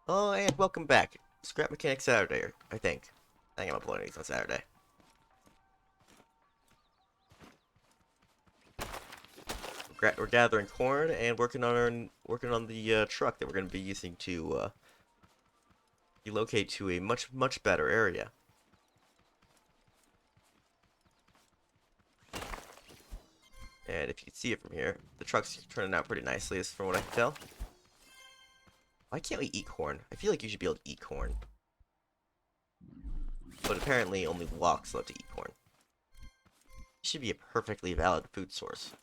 Oh, and welcome back. Scrap Mechanic Saturday, I think. I think I'm uploading these on Saturday. We're gathering corn and working on the truck that we're going to be using to relocate to a much better area. And if you can see it from here, the truck's turning out pretty nicely, as from what I can tell. Why can't we eat corn? I feel like you should be able to eat corn, but apparently only walks love to eat corn. It should be a perfectly valid food source.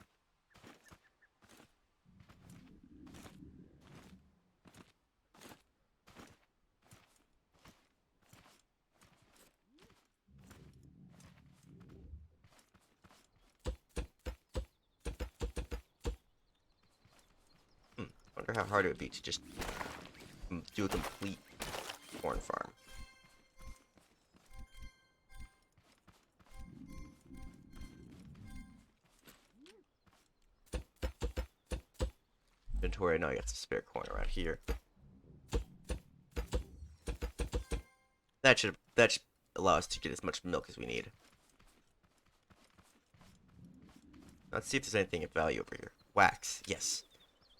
Hmm. Wonder how hard it would be to just do a complete corn farm. Inventory, I know I got some spare corn around here. That should allow us to get as much milk as we need. Let's see if there's anything of value over here. Wax, yes.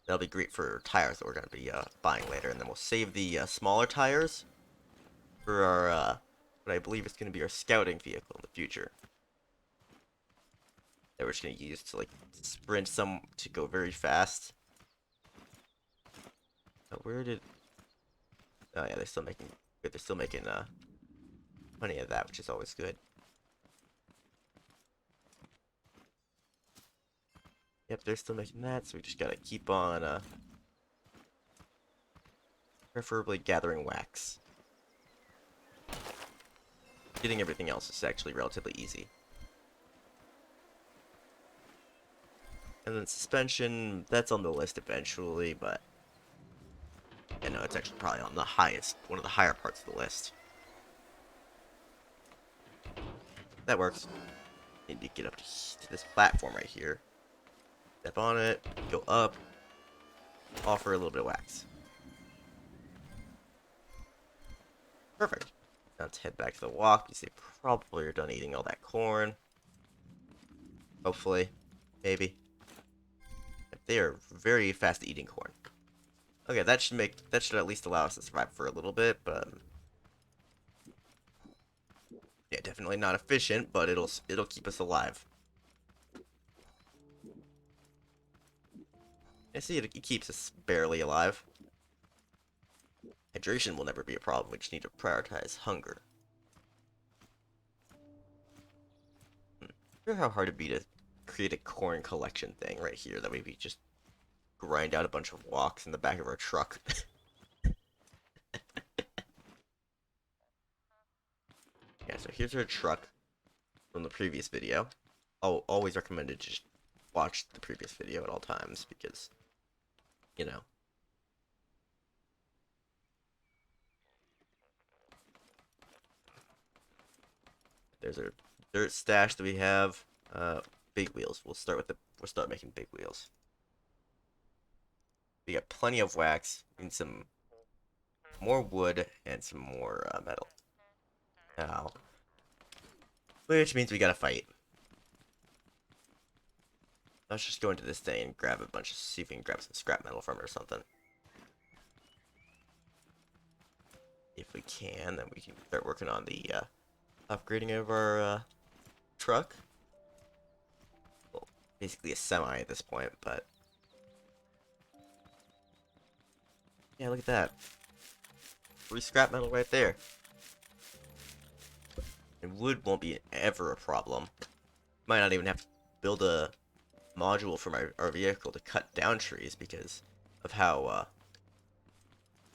That'll be great for tires that we're going to be buying later, and then we'll save the smaller tires for our, what I believe is going to be our scouting vehicle in the future. That we're just going to use to, like, sprint to go very fast. Where did... Oh, yeah, they're still making... They're still making, plenty of that, which is always good. Yep, they're still making that, so we just gotta keep on, preferably gathering wax. Getting everything else is actually relatively easy. And then suspension, that's on the list eventually, but I know it's actually probably on the highest, one of the higher parts of the list. That works. Need to get up to this platform right here. Step on it, go up, offer a little bit of wax. Perfect. Now let's head back to the walk because they probably are done eating all that corn. Hopefully. Maybe. They are very fast at eating corn. Okay, that should at least allow us to survive for a little bit, but yeah, definitely not efficient, but it'll keep us alive. I see it keeps us barely alive. Hydration will never be a problem. We just need to prioritize hunger. I wonder how hard it'd be to create a corn collection thing right here. That way we just grind out a bunch of walks in the back of our truck. Yeah, so here's our truck from the previous video. I'll always recommend to just watch the previous video at all times because, you know, there's our dirt stash that we have. Big wheels. We'll start making big wheels. We got plenty of wax. We need some more wood and some more metal. Now, which means we gotta fight. Let's just go into this thing and grab a bunch of, see if we can grab some scrap metal from it or something. If we can, then we can start working on the upgrading of our truck. Well, basically a semi at this point, but yeah, look at that. Free scrap metal right there. And wood won't be ever a problem. Might not even have to build a module for our vehicle to cut down trees because of how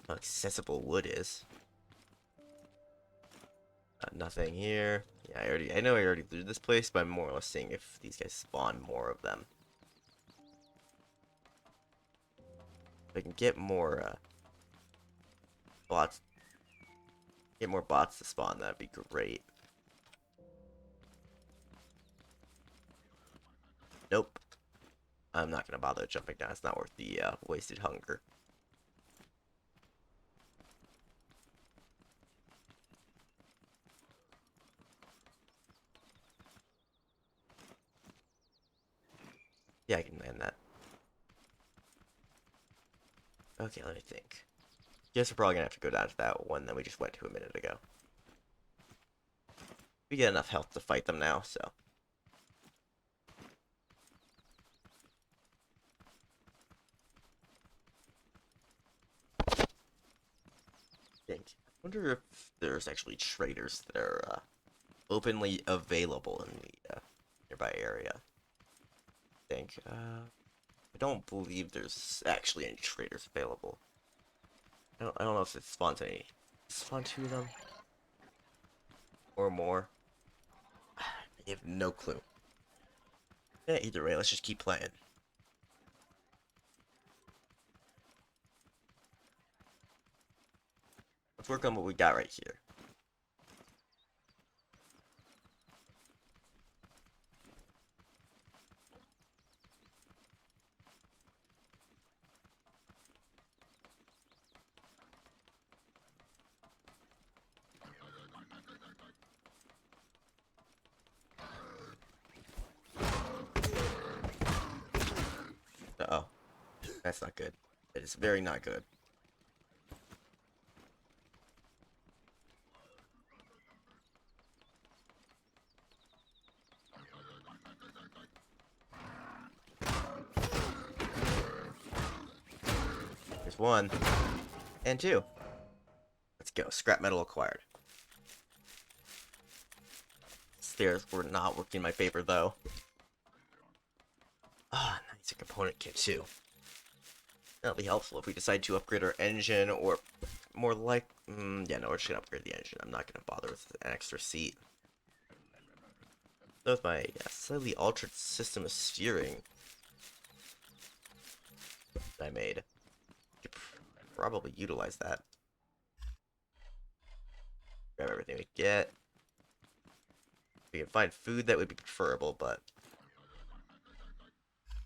accessible wood is. Nothing here. Yeah, I know I already looted this place, but I'm more or less seeing if these guys spawn more of them. If I can get more bots, get more bots to spawn, that'd be great. Nope. I'm not gonna bother jumping down. It's not worth the wasted hunger. Yeah, I can land that. Okay, let me think. Guess we're probably gonna have to go down to that one that we just went to a minute ago. We get enough health to fight them now, so. I wonder if there's actually traders that are openly available in the nearby area. I don't believe there's actually any traders available. I don't know if it spawns any. Spawn two of them? Or more? I have no clue. Yeah, either way, let's just keep playing. Let's work on what we got right here. Uh-oh. That's not good. It is very not good. There's one. And two. Let's go. Scrap metal acquired. Stairs were not working in my favor, though. Ah, nice. A component kit, too. That'll be helpful if we decide to upgrade our engine, or more like... yeah, no, we're just gonna upgrade the engine. I'm not gonna bother with an extra seat. So with my slightly altered system of steering that I made, I could probably utilize that. Grab everything we get. If we can find food, that would be preferable, but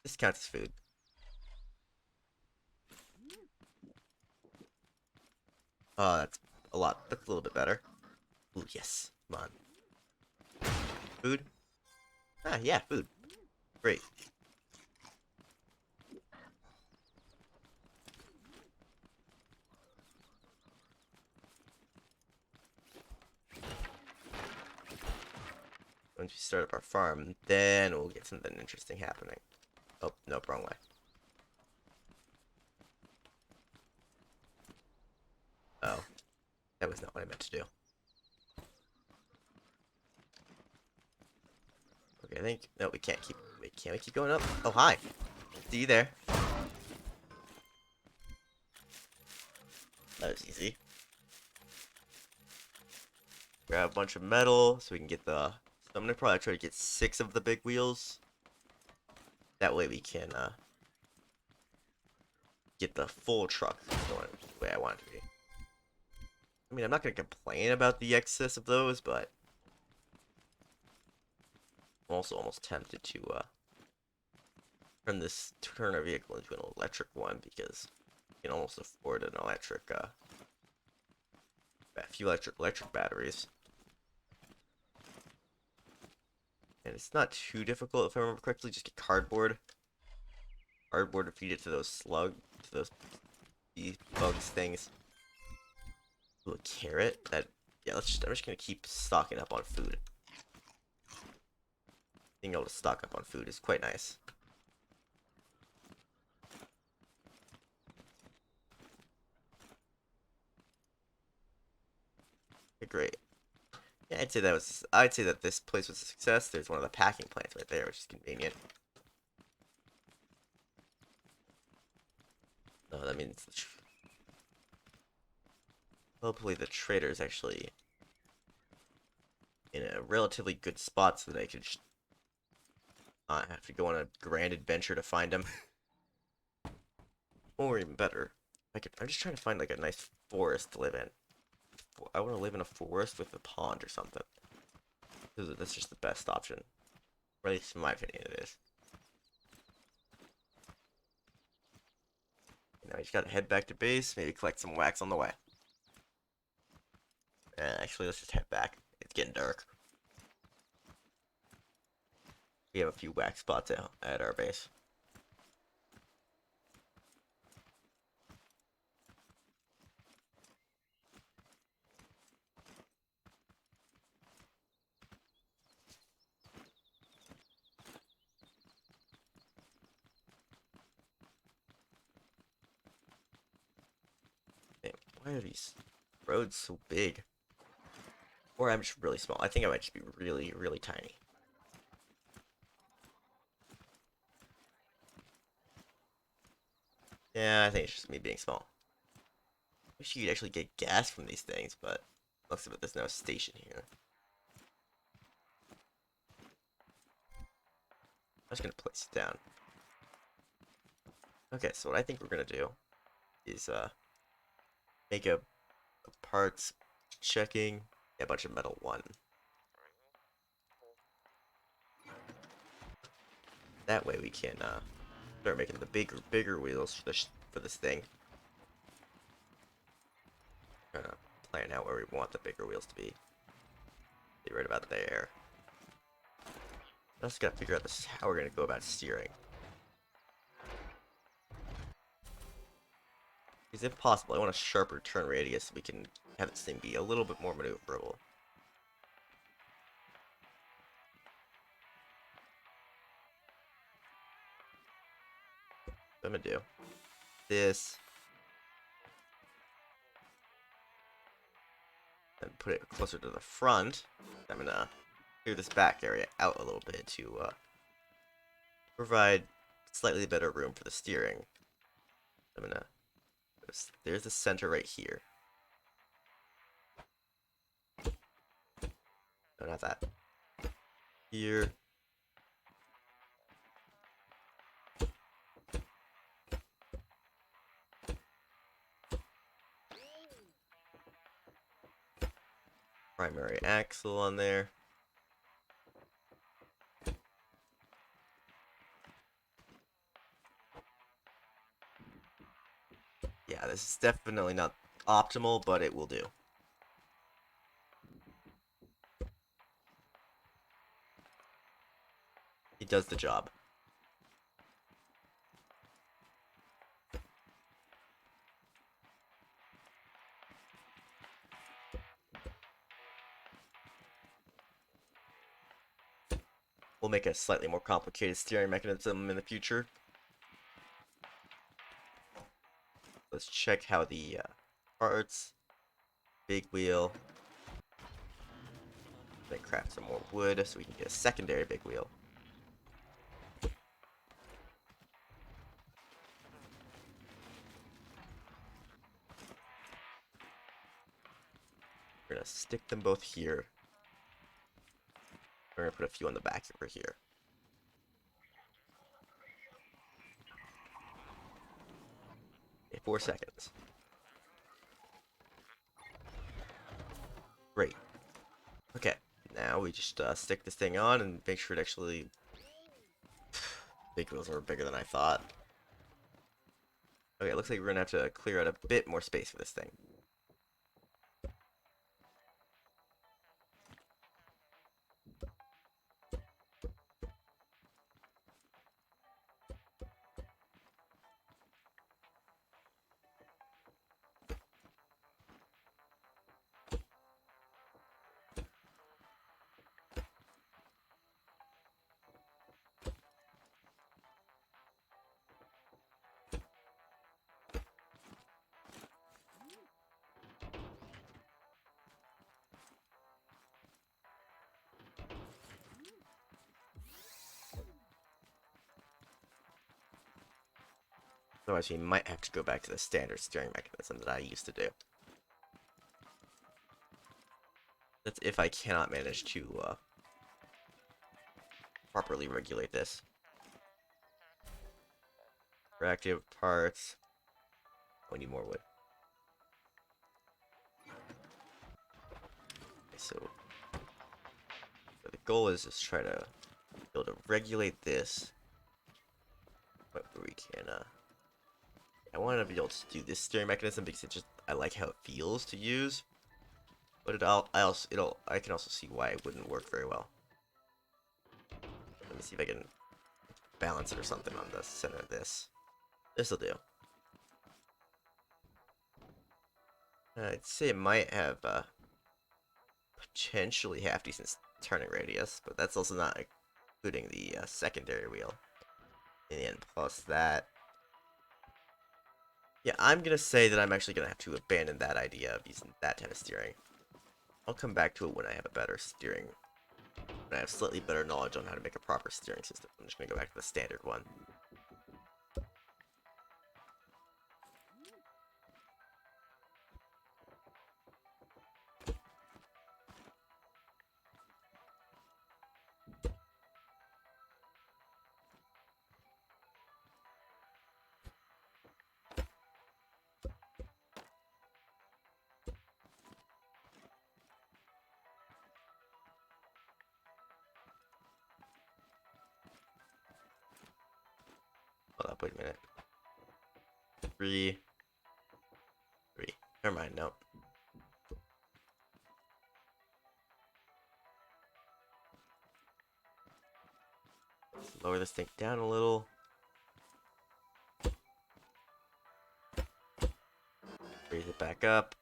this counts as food. Oh, that's a lot. That's a little bit better. Ooh, yes. Come on. Food? Ah, yeah, food. Great. Once we start up our farm, then we'll get something interesting happening. Oh, nope, wrong way. Oh, that was not what I meant to do. Okay, I think... No, we can't keep... Wait, can't we keep going up? Oh, hi. See you there. That was easy. Grab a bunch of metal so we can get the... So I'm gonna probably try to get 6 of the big wheels. That way we can get the full truck going the way I want it to be. I mean, I'm not gonna complain about the excess of those, but I'm also almost tempted to turn our vehicle into an electric one, because you can almost afford an electric a few electric batteries. And it's not too difficult if I remember correctly. Just get cardboard to feed it to those bugs things. Ooh, a carrot. Yeah. I'm just gonna keep stocking up on food. Being able to stock up on food is quite nice. Okay, great. Yeah, I'd say that this place was a success. There's one of the packing plants right there, which is convenient. No, that means hopefully the trader is actually in a relatively good spot so that I could not have to go on a grand adventure to find him. Or even better, I'm just trying to find like a nice forest to live in. I want to live in a forest with a pond or something. That's just the best option. Or at least in my opinion it is. Now you just gotta head back to base, maybe collect some wax on the way. Actually, let's just head back. It's getting dark. We have a few wax spots at our base. Why are these roads so big? Or I'm just really small. I think I might just be really, really tiny. Yeah, I think it's just me being small. Wish you could actually get gas from these things, but looks like there's no station here. I'm just gonna place it down. Okay, so what I think we're gonna do is make a parts checking, a bunch of metal 1. That way we can start making the bigger wheels for this thing. Plan out where we want the bigger wheels to be. Be right about there. I just gotta figure out how we're gonna go about steering. Because if possible, I want a sharper turn radius so we can have this thing be a little bit more maneuverable. So I'm gonna do this, and put it closer to the front. I'm gonna clear this back area out a little bit to provide slightly better room for the steering. I'm gonna there's the center right here. No, not that. Here. Primary axle on there. Yeah, this is definitely not optimal, but it will do. It does the job. We'll make a slightly more complicated steering mechanism in the future. Let's check how the parts, big wheel, then craft some more wood so we can get a secondary big wheel. We're gonna stick them both here. We're gonna put a few on the back over here. Okay, 4 seconds. Great. Okay, now we just stick this thing on and make sure it actually... Big wheels are bigger than I thought. Okay, it looks like we're gonna have to clear out a bit more space for this thing. Otherwise, we might have to go back to the standard steering mechanism that I used to do. That's if I cannot manage to properly regulate this. Reactive parts. We need more wood. Okay, so the goal is just try to be able to regulate this, but we can. I want to be able to do this steering mechanism because I like how it feels to use, but I can also see why it wouldn't work very well. Let me see if I can balance it or something on the center of this. This'll do. I'd say it might have potentially half decent turning radius, but that's also not including the secondary wheel. And plus that. Yeah, I'm gonna say that I'm actually gonna have to abandon that idea of using that type of steering. I'll come back to it when I have a better steering, when I have slightly better knowledge on how to make a proper steering system. I'm just gonna go back to the standard one. Hold up, wait a minute. Three. Never mind, no. Let's lower this thing down a little. Raise it back up.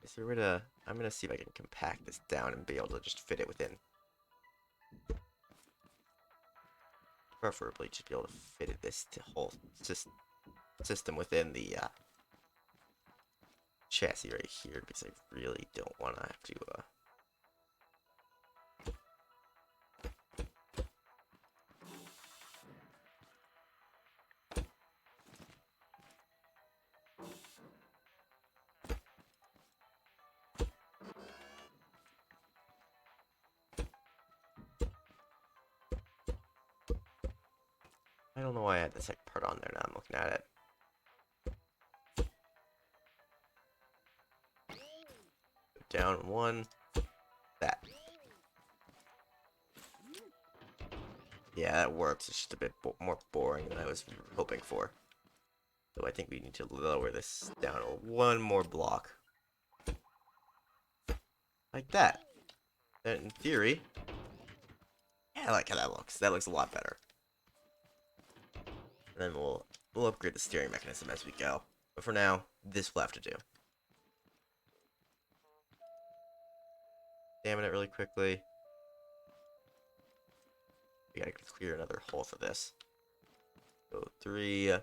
Is there a way to... I'm gonna see if I can compact this down and be able to just fit it within. Preferably just be able to fit this whole system within the chassis right here, because I really don't want to have to I don't know why I had the second part on there. Now I'm looking at it. Go down one. That. Yeah, that works. It's just a bit more boring than I was hoping for. So I think we need to lower this down one more block. Like that. Then in theory... Yeah, I like how that looks. That looks a lot better. And then we'll upgrade the steering mechanism as we go. But for now, this will have to do. Examine it really quickly. We gotta clear another hole for this. So 3.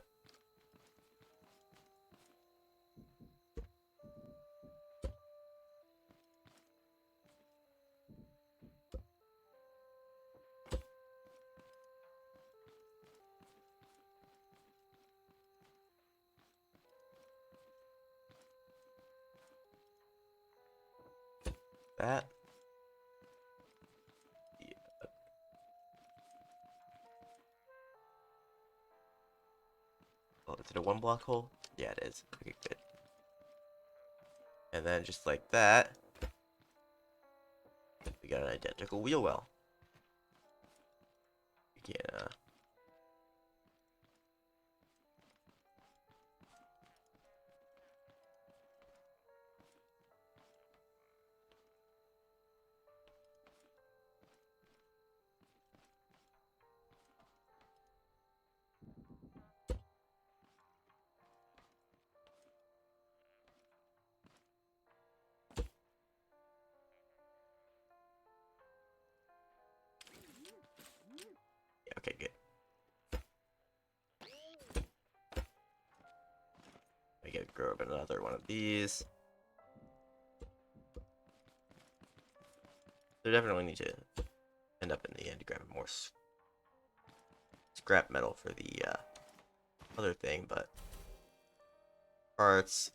That. Yeah. Oh, is it a 1 block hole? Yeah, it is. Okay, good. And then just like that, we got an identical wheel well. Yeah. Okay, good. I gotta grab another one of these. They definitely need to end up in the end grabbing more scrap metal for the other thing, but parts.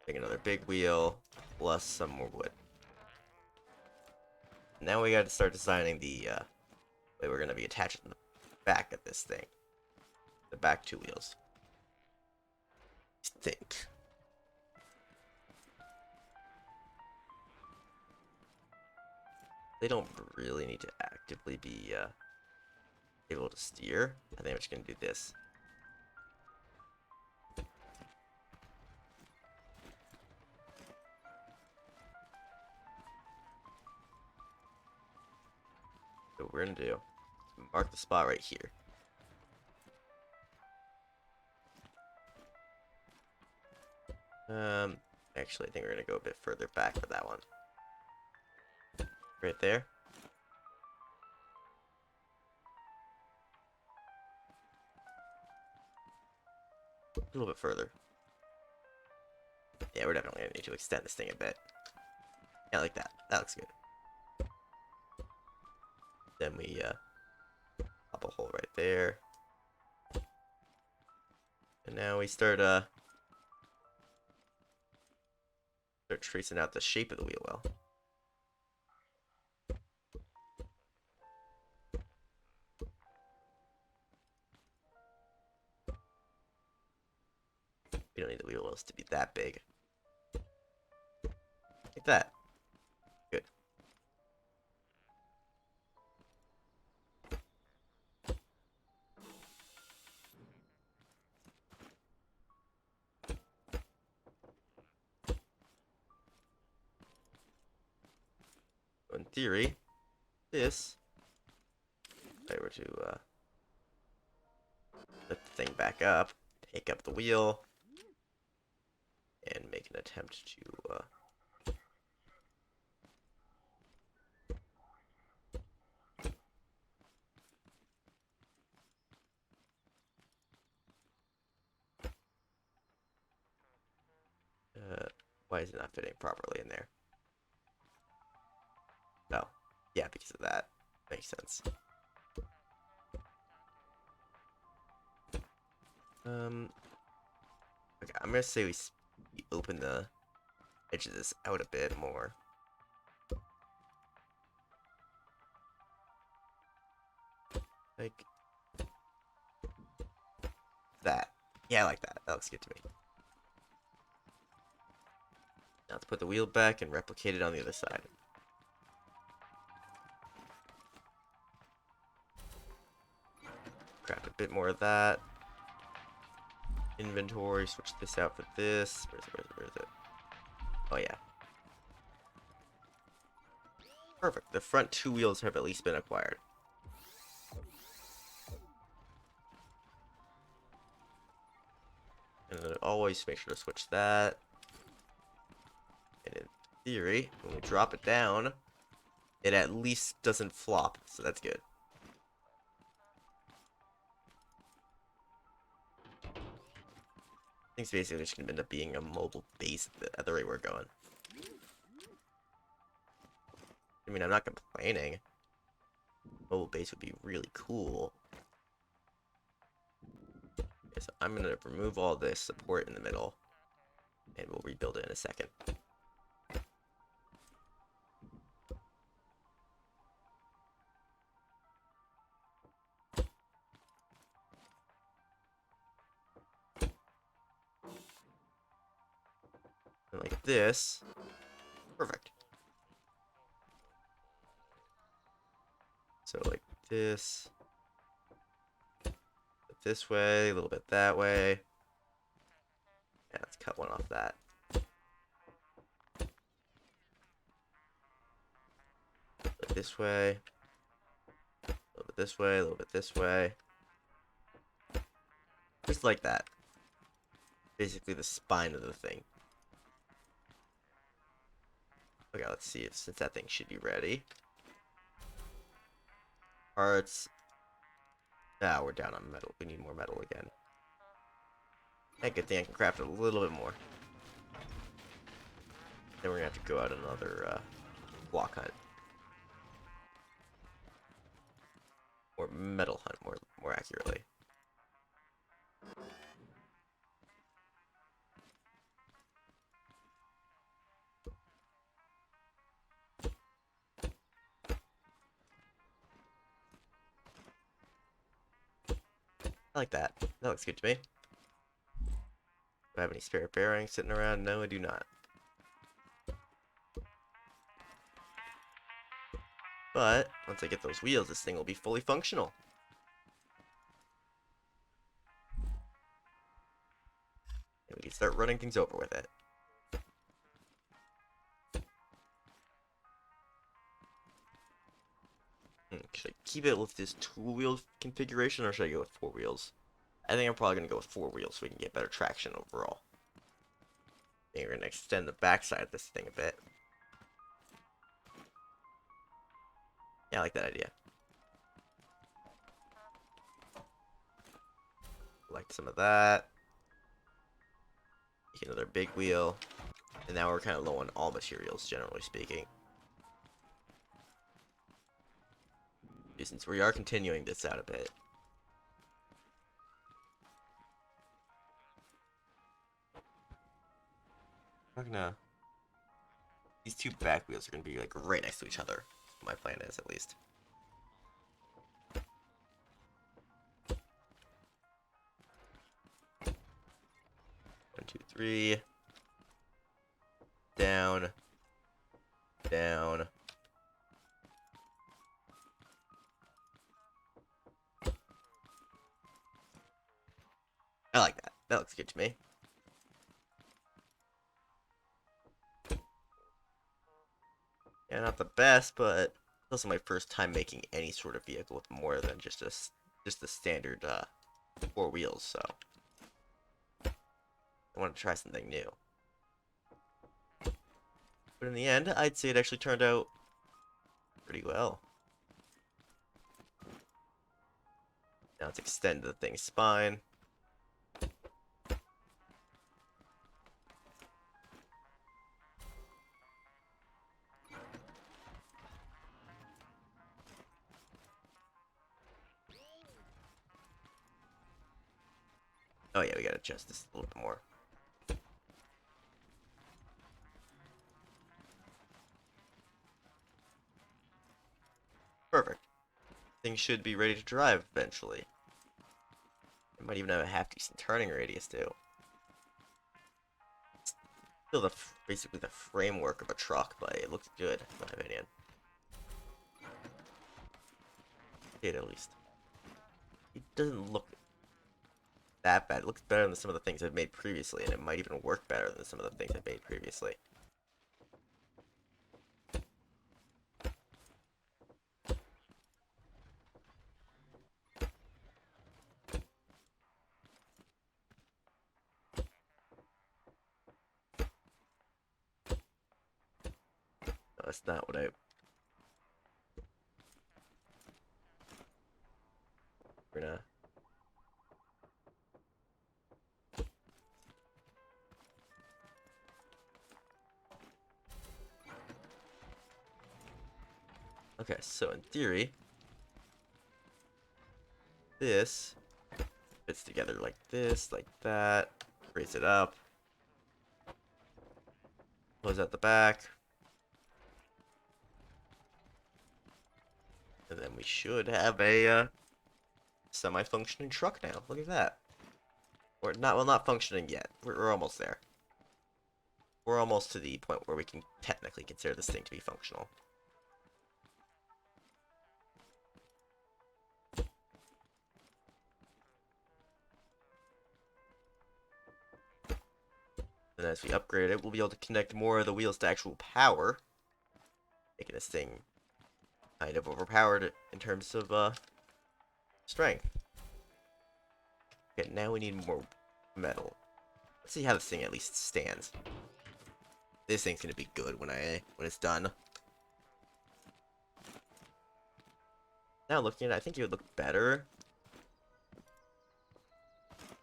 Make another big wheel plus some more wood. Now we gotta start designing the way we're gonna be attaching the back of this thing. The back 2 wheels. Think. They don't really need to actively be able to steer. I think I'm just gonna do this. So what we're gonna do, mark the spot right here. Actually, I think we're gonna go a bit further back for that one. Right there. A little bit further. Yeah, we're definitely gonna need to extend this thing a bit. Yeah, like that. That looks good. Then we pop a hole right there. And now we start tracing out the shape of the wheel well. We don't need the wheel wells to be that big. Like that. Good. In theory, this, if I were to lift the thing back up, take up the wheel, and make an attempt to why is it not fitting properly in there? Oh, yeah, because of that. Makes sense. Okay, I'm gonna say we open the edge of this out a bit more. Like that. Yeah, I like that. That looks good to me. Now let's put the wheel back and replicate it on the other side. Grab a bit more of that. Inventory, switch this out for this. Where is it? Oh, yeah. Perfect. The front two wheels have at least been acquired. And then always make sure to switch that. And in theory, when we drop it down, it at least doesn't flop, so that's good. Things basically just gonna end up being a mobile base at the rate we're going. I mean, I'm not complaining. Mobile base would be really cool. Okay, so I'm gonna remove all this support in the middle, and we'll rebuild it in a second. And like this. Perfect. So like this. This way, a little bit that way. Yeah, let's cut one off that. This way. A little bit this way, a little bit this way. Just like that. Basically the spine of the thing. Okay, let's see if since that thing should be ready. Parts. Ah, we're down on metal. We need more metal again. Hey, good thing I can craft it a little bit more. Then we're gonna have to go out another block hunt. Or metal hunt, more accurately. I like that. That looks good to me. Do I have any spare bearings sitting around? No, I do not. But once I get those wheels, this thing will be fully functional. And we can start running things over with it. Should I keep it with this two-wheel configuration, or should I go with four wheels? I think I'm probably going to go with four wheels so we can get better traction overall. I think we're going to extend the backside of this thing a bit. Yeah, I like that idea. Like some of that. Make another big wheel. And now we're kind of low on all materials, generally speaking. Since we are continuing this out a bit. We're gonna... These two back wheels are gonna be like right next to each other. My plan is, at least. 1, 2, 3. Down. Down. I like that. That looks good to me. Yeah, not the best, but it's also my first time making any sort of vehicle with more than just the standard 4 wheels, so I want to try something new. But in the end, I'd say it actually turned out pretty well. Now let's extend the thing's spine. Oh yeah, we gotta adjust this a little bit more. Perfect. Thing should be ready to drive eventually. It might even have a half decent turning radius too. Still basically the framework of a truck, but it looks good in my opinion. At least. It doesn't look that bad. It looks better than some of the things I've made previously, and it might even work better than some of the things I've made previously. No, that's not what I... We're gonna... Okay, so in theory, this fits together like this, like that. Raise it up. Close out the back. And then we should have a semi-functioning truck now. Look at that. Or not, well, not functioning yet. We're almost there. We're almost to the point where we can technically consider this thing to be functional. And as we upgrade it, we'll be able to connect more of the wheels to actual power, making this thing kind of overpowered in terms of strength. Okay, now we need more metal. Let's see how this thing at least stands. This thing's gonna be good when it's done. Now looking at it, I think it would look better.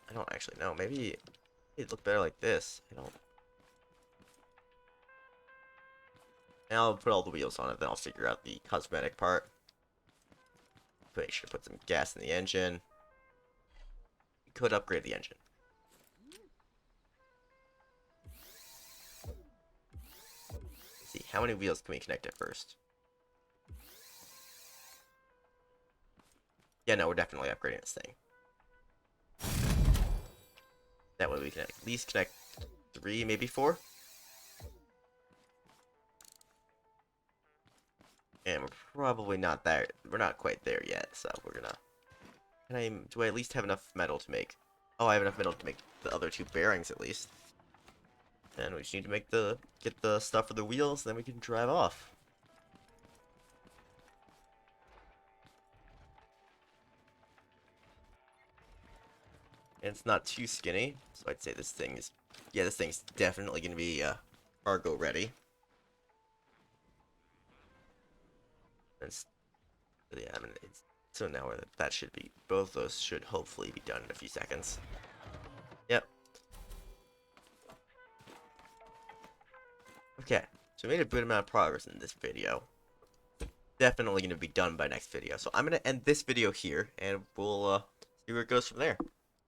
I don't actually know. Maybe it'd look better like this. I don't. And I'll put all the wheels on it, then I'll figure out the cosmetic part. Make sure to put some gas in the engine. We could upgrade the engine. Let's see, how many wheels can we connect at first? Yeah, no, we're definitely upgrading this thing. That way we can at least connect 3, maybe 4. And we're probably not there. We're not quite there yet, so we're gonna... do I at least have enough metal to make... Oh, I have enough metal to make the other 2 bearings at least. And we just need to get the stuff for the wheels, then we can drive off. And it's not too skinny, so I'd say this thing's definitely gonna be cargo ready. Yeah, I mean, so now that should be, both those should hopefully be done in a few seconds. Yep. Okay, so we made a good amount of progress in this video. Definitely going to be done by next video. So I'm going to end this video here, and we'll see where it goes from there.